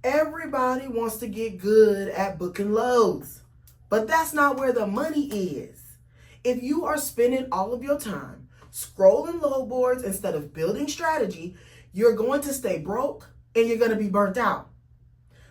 Everybody wants to get good at booking loads, but that's not where the money is. If you are spending all of your time scrolling load boards instead of building strategy, you're going to stay broke and you're going to be burnt out.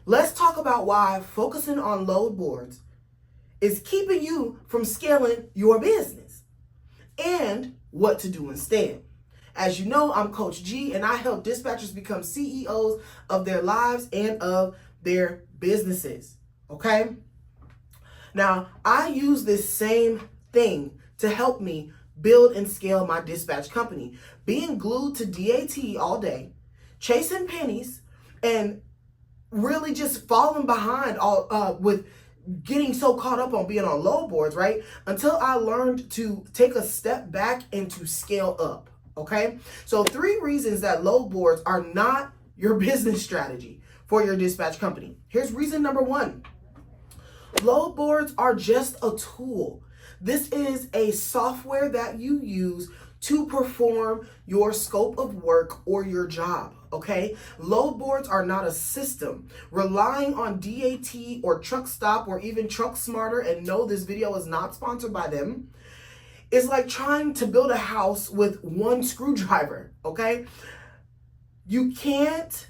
Let's talk about why focusing on load boards is keeping you from scaling your business and what to do instead. As you know, I'm Coach G, and I help dispatchers become CEOs of their lives and of their businesses. Okay? Now, I use this same thing to help me build and scale my dispatch company. Being glued to DAT all day, chasing pennies, and really just falling behind with getting so caught up on being on load boards, right? Until I learned to take a step back and to scale up. Okay, so 3 reasons that load boards are not your business strategy for your dispatch company. Here's reason number 1. Load boards are just a tool. This is a software that you use to perform your scope of work or your job, okay? Load boards are not a system. Relying on DAT or Truckstop or even Truck Smarter, and no, this video is not sponsored by them, it's like trying to build a house with one screwdriver, okay? You can't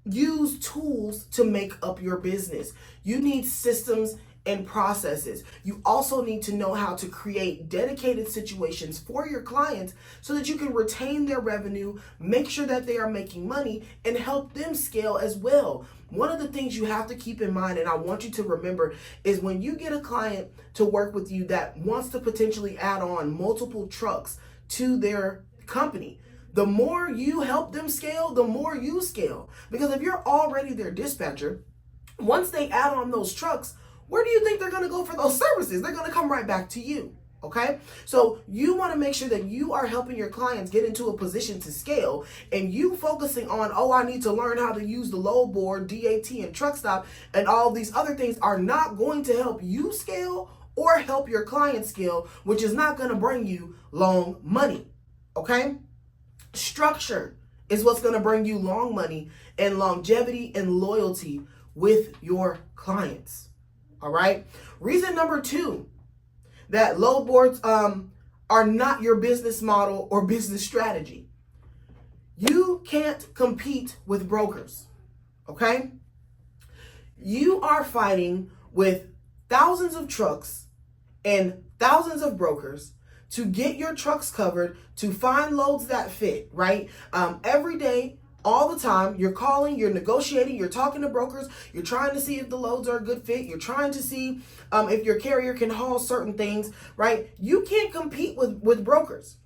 use tools to make up your business. You need systems and processes. You also need to know how to create dedicated situations for your clients so that you can retain their revenue, make sure that they are making money, and help them scale as well. One of the things you have to keep in mind, and I want you to remember, is when you get a client to work with you that wants to potentially add on multiple trucks to their company, the more you help them scale, the more you scale. Because if you're already their dispatcher, once they add on those trucks, where do you think they're going to go for those services? They're going to come right back to you. Okay, so you want to make sure that you are helping your clients get into a position to scale, and you focusing on, oh, I need to learn how to use the load board, DAT and Truckstop, and all these other things are not going to help you scale or help your client scale, which is not going to bring you long money. Okay, structure is what's going to bring you long money and longevity and loyalty with your clients. All right, reason number 2 that load boards are not your business model or business strategy. You can't compete with brokers, okay? You are fighting with thousands of trucks and thousands of brokers to get your trucks covered, to find loads that fit, right? Every day, all the time, you're calling, you're negotiating, you're talking to brokers, you're trying to see if the loads are a good fit, you're trying to see if your carrier can haul certain things, right? You can't compete with brokers.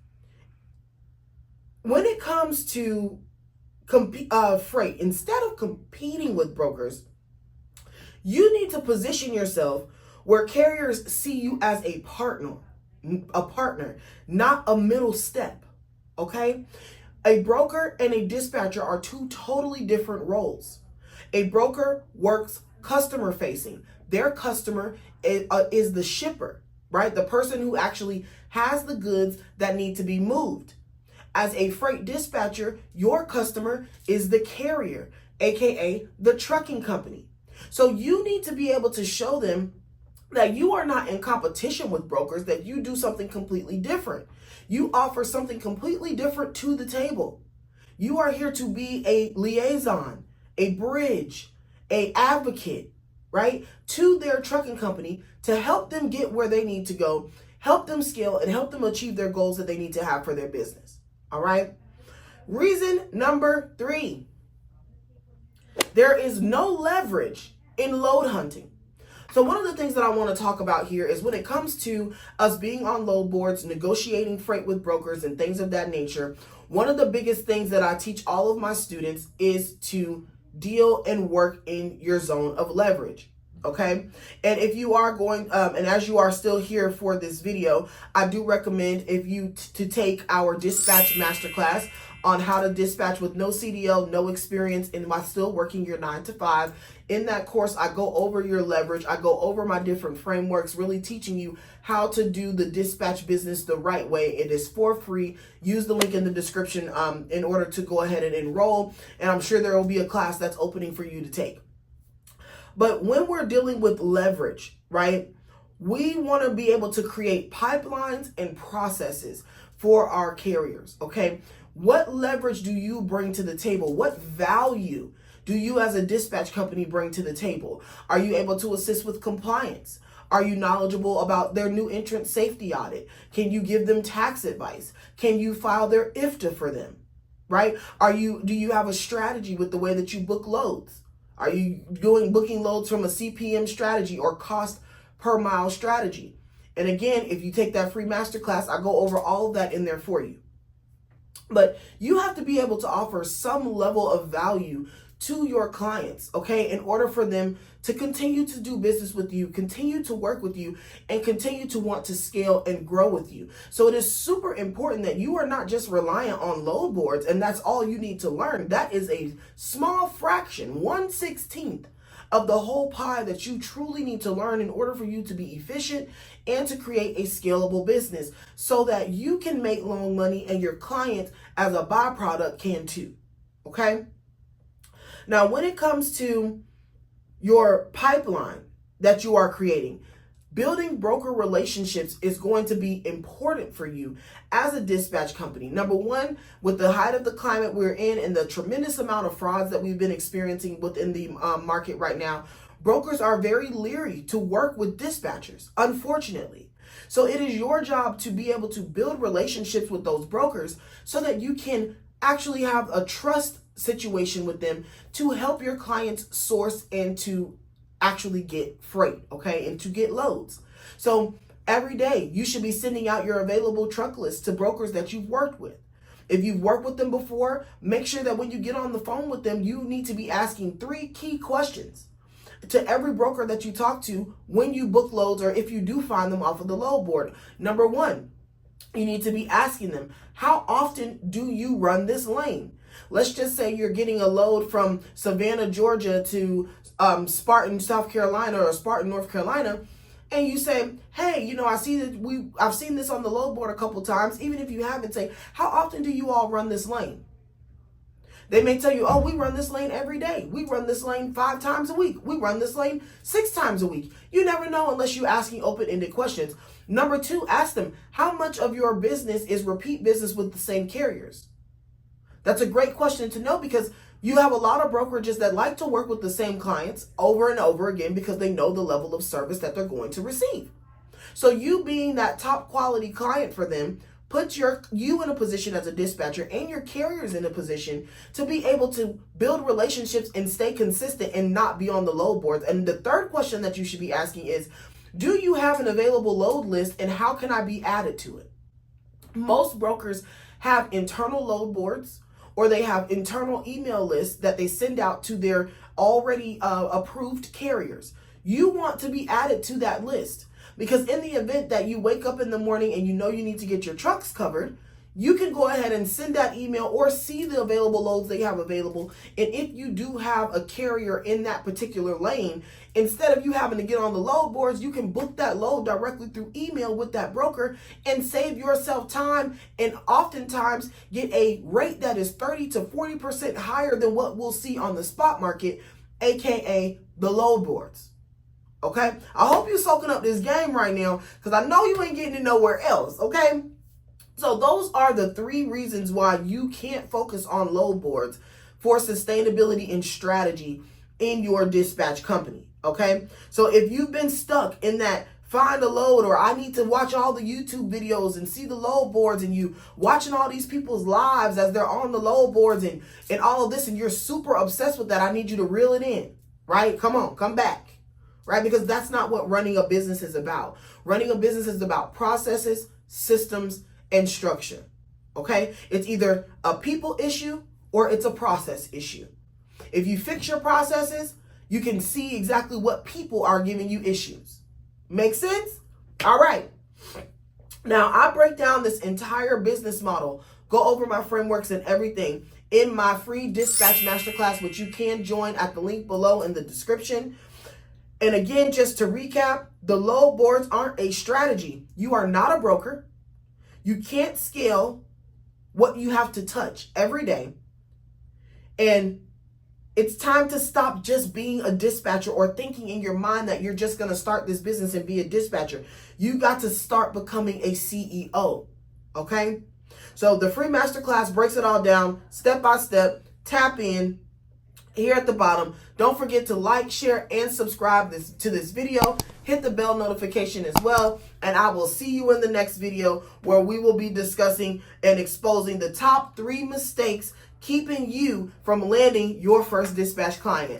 When it comes to freight, instead of competing with brokers, you need to position yourself where carriers see you as a partner, not a middle step, okay? A broker and a dispatcher are 2 totally different roles. A broker works customer facing. Their customer is the shipper, right? The person who actually has the goods that need to be moved. As a freight dispatcher, your customer is the carrier, aka the trucking company. So you need to be able to show them that you are not in competition with brokers, that you do something completely different. You offer something completely different to the table. You are here to be a liaison, a bridge, an advocate, right, to their trucking company to help them get where they need to go, help them scale, and help them achieve their goals that they need to have for their business. All right? Reason number 3. There is no leverage in load hunting. So one of the things that I want to talk about here is when it comes to us being on load boards, negotiating freight with brokers and things of that nature, one of the biggest things that I teach all of my students is to deal and work in your zone of leverage. Okay. And if you are going, and as you are still here for this video, I do recommend if you to take our Dispatch Masterclass. on how to dispatch with no CDL, no experience, and while still working your 9 to 5. In that course, I go over your leverage. I go over my different frameworks, really teaching you how to do the dispatch business the right way. It is for free. Use the link in the description in order to go ahead and enroll. And I'm sure there will be a class that's opening for you to take. But when we're dealing with leverage, right, we want to be able to create pipelines and processes for our carriers, okay? What leverage do you bring to the table? What value do you as a dispatch company bring to the table? Are you able to assist with compliance? Are you knowledgeable about their new entrant safety audit? Can you give them tax advice? Can you file their IFTA for them, right? Do you have a strategy with the way that you book loads? Are you booking loads from a CPM strategy or cost per mile strategy? And again, if you take that free masterclass, I go over all of that in there for you. But you have to be able to offer some level of value to your clients, okay, in order for them to continue to do business with you, continue to work with you, and continue to want to scale and grow with you. So it is super important that you are not just reliant on load boards and that's all you need to learn. That is a small fraction, 1/16 of the whole pie that you truly need to learn in order for you to be efficient and to create a scalable business so that you can make loan money and your clients as a byproduct can too, okay? Now, when it comes to your pipeline that you are creating, building broker relationships is going to be important for you as a dispatch company. Number one, with the height of the climate we're in and the tremendous amount of frauds that we've been experiencing within the market right now, brokers are very leery to work with dispatchers, unfortunately. So it is your job to be able to build relationships with those brokers so that you can actually have a trust situation with them to help your clients source and to actually get freight, okay, and to get loads. So every day you should be sending out your available truck list to brokers that you've worked with. If you've worked with them before, make sure that when you get on the phone with them, you need to be asking 3 key questions to every broker that you talk to when you book loads or if you do find them off of the load board. Number one, you need to be asking them, how often do you run this lane? Let's just say you're getting a load from Savannah, Georgia to Spartan, South Carolina, or Spartan, North Carolina, and you say, hey, I see that I've seen this on the load board a couple times. Even if you haven't, say, how often do you all run this lane? They may tell you, oh, we run this lane every day. We run this lane 5 times a week. We run this lane 6 times a week. You never know unless you're asking open-ended questions. Number 2, ask them, how much of your business is repeat business with the same carriers? That's a great question to know because you have a lot of brokerages that like to work with the same clients over and over again because they know the level of service that they're going to receive. So you being that top quality client for them puts you in a position as a dispatcher and your carriers in a position to be able to build relationships and stay consistent and not be on the load boards. And the third question that you should be asking is, do you have an available load list and how can I be added to it? Most brokers have internal load boards or they have internal email lists that they send out to their already approved carriers. You want to be added to that list. Because in the event that you wake up in the morning and you know you need to get your trucks covered, you can go ahead and send that email or see the available loads they have available. And if you do have a carrier in that particular lane, instead of you having to get on the load boards, you can book that load directly through email with that broker and save yourself time and oftentimes get a rate that is 30 to 40% higher than what we'll see on the spot market, aka the load boards. Okay, I hope you're soaking up this game right now because I know you ain't getting it nowhere else. Okay, so those are the 3 reasons why you can't focus on load boards for sustainability and strategy in your dispatch company. Okay, so if you've been stuck in that find a load or I need to watch all the YouTube videos and see the load boards and you watching all these people's lives as they're on the load boards and all of this and you're super obsessed with that, I need you to reel it in, right? Come on, come back. Right? Because that's not what running a business is about. Running a business is about processes, systems, and structure. Okay? It's either a people issue or it's a process issue. If you fix your processes, you can see exactly what people are giving you issues. Make sense? All right. Now, I break down this entire business model go over my frameworks and everything in my free Dispatch Masterclass, which you can join at the link below in the description. And again, just to recap, the load boards aren't a strategy. You are not a broker. You can't scale what you have to touch every day. And it's time to stop just being a dispatcher or thinking in your mind that you're just going to start this business and be a dispatcher. You got to start becoming a CEO. Okay? So the free masterclass breaks it all down step by step. Tap in here at the bottom. Don't forget to like, share, and subscribe to this video. Hit the bell notification as well. And I will see you in the next video where we will be discussing and exposing the top 3 mistakes keeping you from landing your first dispatch client.